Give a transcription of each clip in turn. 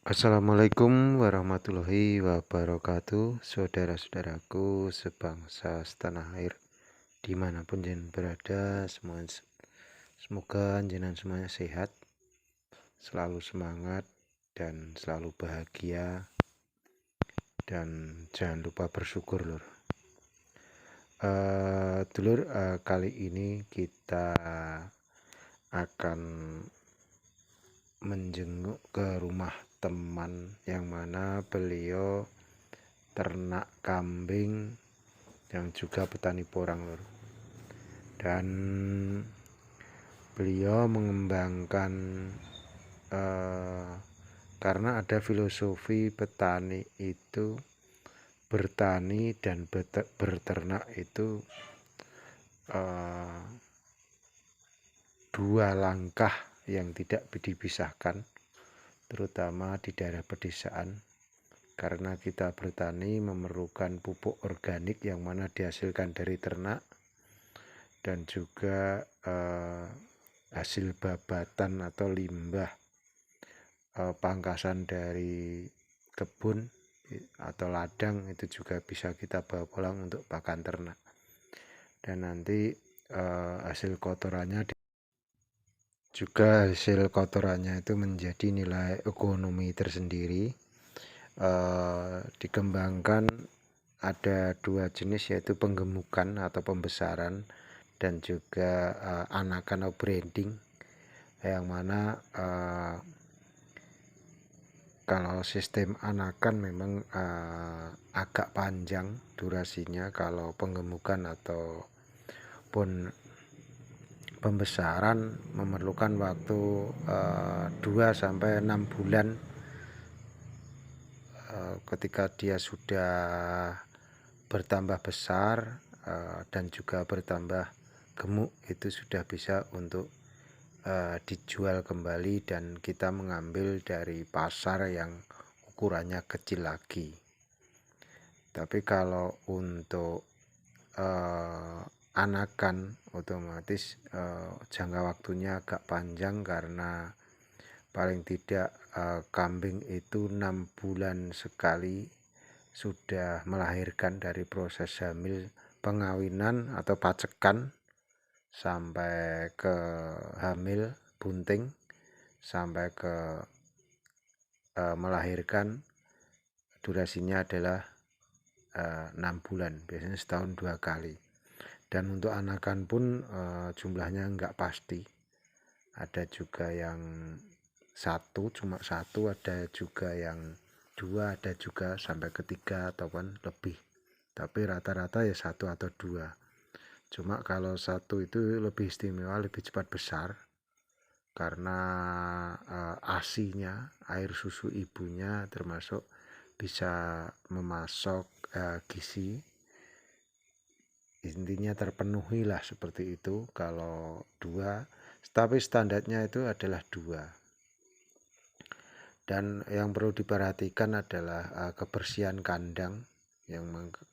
Assalamualaikum warahmatullahi wabarakatuh, saudara-saudaraku sebangsa setanah air dimanapun jenengan berada. Semoga jenengan semuanya sehat, selalu semangat dan selalu bahagia, dan jangan lupa bersyukur lur. Dulur, kali ini kita akan menjenguk ke rumah teman yang mana beliau ternak kambing yang juga petani porang lur. Dan beliau mengembangkan karena ada filosofi petani itu bertani dan berternak itu dua langkah yang tidak dipisahkan, terutama di daerah pedesaan, karena kita bertani memerlukan pupuk organik yang mana dihasilkan dari ternak dan juga hasil babatan atau limbah pangkasan dari kebun atau ladang itu juga bisa kita bawa pulang untuk pakan ternak, dan nanti hasil kotorannya itu menjadi nilai ekonomi tersendiri. Dikembangkan ada dua jenis, yaitu penggemukan atau pembesaran dan juga anakan atau breeding, yang mana kalau sistem anakan memang agak panjang durasinya. Kalau penggemukan ataupun pembesaran memerlukan waktu 2-6 bulan. Ketika dia sudah bertambah besar dan juga bertambah gemuk, itu sudah bisa untuk dijual kembali dan kita mengambil dari pasar yang ukurannya kecil lagi. Tapi kalau untuk anakan otomatis jangka waktunya agak panjang, karena paling tidak kambing itu 6 bulan sekali sudah melahirkan, dari proses hamil, pengawinan atau pacekan sampai ke hamil bunting sampai ke melahirkan, durasinya adalah 6 bulan, biasanya setahun 2 kali. Dan untuk anakan pun jumlahnya enggak pasti, ada juga yang cuma satu, ada juga yang 2, ada juga sampai ke 3 ataupun lebih, tapi rata-rata ya 1 atau 2. Cuma kalau 1 itu lebih istimewa, lebih cepat besar, karena asinya, air susu ibunya termasuk bisa memasok gizi, intinya terpenuhi lah seperti itu. Kalau 2, tapi standarnya itu adalah 2. Dan yang perlu diperhatikan adalah kebersihan kandang, yang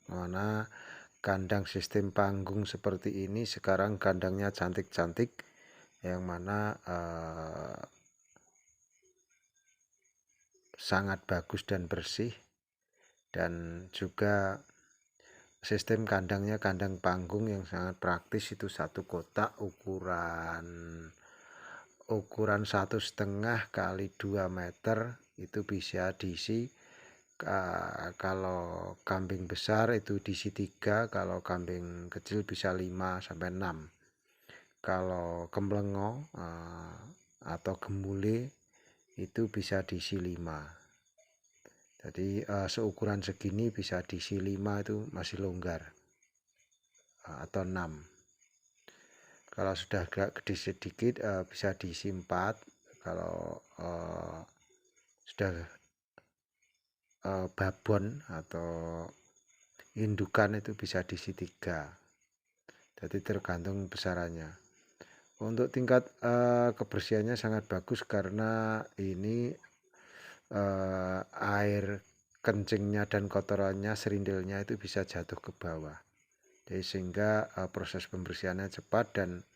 mana kandang sistem panggung seperti ini sekarang kandangnya cantik-cantik, yang mana sangat bagus dan bersih. Dan juga sistem kandangnya kandang panggung yang sangat praktis, itu satu kotak ukuran 1,5 kali 2 meter, itu bisa diisi. Kalau kambing besar itu diisi 3, kalau kambing kecil bisa 5-6. Kalau kemblengo atau gemule itu bisa diisi 5. Jadi seukuran segini bisa diisi 5, itu masih longgar, atau 6. Kalau sudah agak gede sedikit bisa diisi 4. Kalau sudah babon atau indukan itu bisa diisi 3. Jadi tergantung besarannya. Untuk tingkat kebersihannya sangat bagus, karena ini air kencingnya dan kotorannya, serindilnya itu bisa jatuh ke bawah. Jadi sehingga proses pembersihannya cepat, dan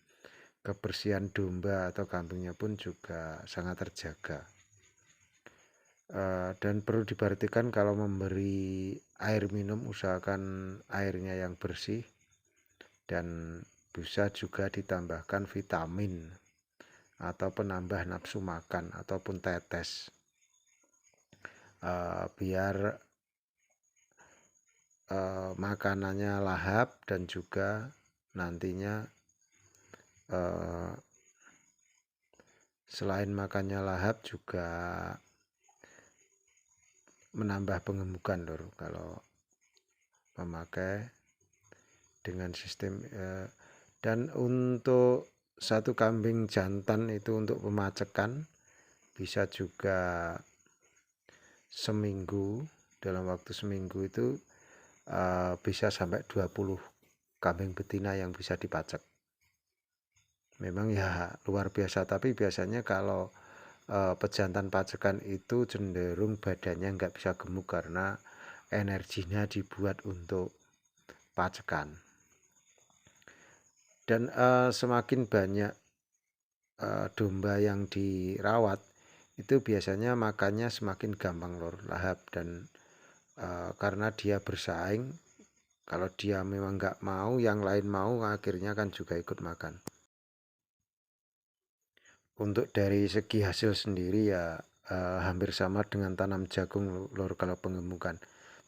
kebersihan domba atau kambingnya pun juga sangat terjaga. Dan perlu diperhatikan kalau memberi air minum usahakan airnya yang bersih dan bisa juga ditambahkan vitamin atau penambah nafsu makan ataupun tetes biar makanannya lahap dan juga nantinya selain makannya lahap juga menambah pengemukan lur kalau memakai dengan sistem dan untuk satu kambing jantan itu untuk pemacekan bisa juga seminggu, dalam waktu seminggu itu bisa sampai 20 kambing betina yang bisa dipacek. Memang ya luar biasa, tapi biasanya kalau pejantan pacekan itu cenderung badannya nggak bisa gemuk karena energinya dibuat untuk pacekan. Dan semakin banyak domba yang dirawat itu biasanya makannya semakin gampang lor, lahap dan karena dia bersaing, kalau dia memang nggak mau, yang lain mau, akhirnya kan juga ikut makan. Untuk dari segi hasil sendiri ya hampir sama dengan tanam jagung lor kalau pengemukan.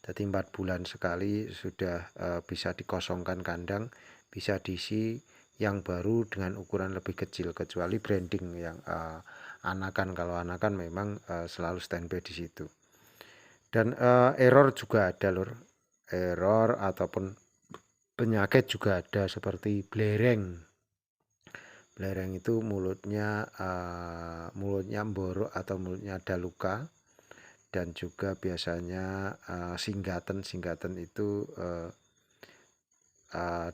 Jadi 4 bulan sekali sudah bisa dikosongkan kandang, bisa diisi yang baru dengan ukuran lebih kecil, kecuali branding yang anakan. Kalau anakan memang selalu standby di situ. Dan error juga ada lor, error ataupun penyakit juga ada seperti belereng. Belereng itu mulutnya memborok atau mulutnya ada luka, dan juga biasanya singgatan itu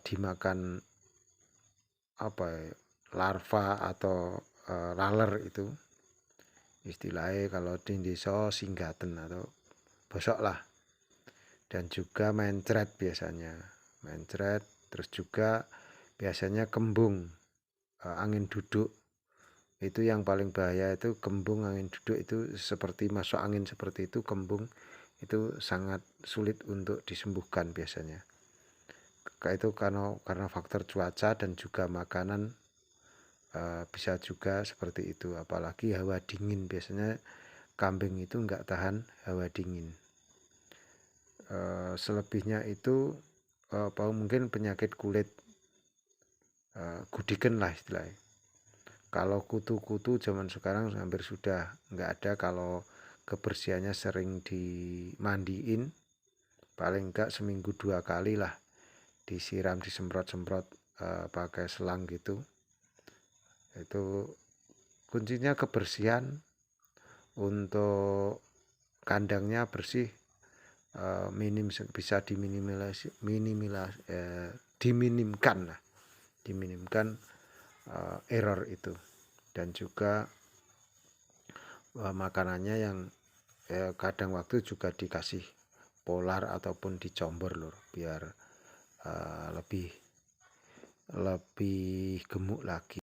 dimakan apa ya, larva atau laler itu istilahnya kalau di desa singgatan atau bosok lah. Dan juga mencret biasanya, mencret, terus juga biasanya kembung, angin duduk itu yang paling bahaya. Itu kembung angin duduk itu seperti masuk angin seperti itu, kembung itu sangat sulit untuk disembuhkan biasanya. Itu karena faktor cuaca dan juga makanan bisa juga seperti itu, apalagi hawa dingin. Biasanya kambing itu enggak tahan hawa dingin. Selebihnya itu mungkin penyakit kulit, gudiken lah istilahnya. Kalau kutu-kutu zaman sekarang hampir sudah enggak ada, kalau kebersihannya sering dimandiin, paling enggak seminggu 2 kali lah disiram, disemprot-semprot pakai selang gitu. Itu kuncinya kebersihan. Untuk kandangnya bersih, bisa diminimkan error itu. Dan juga makanannya yang kadang waktu juga dikasih polar ataupun dicombor lur, biar lebih gemuk lagi.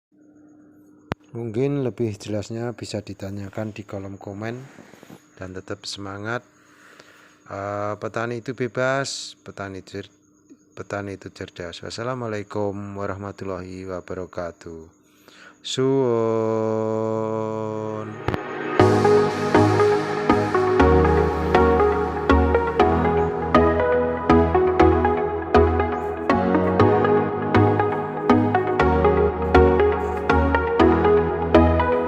Mungkin lebih jelasnya bisa ditanyakan di kolom komen, dan tetap semangat. Petani itu bebas, petani itu cerdas. Wassalamualaikum warahmatullahi wabarakatuh. Suwun.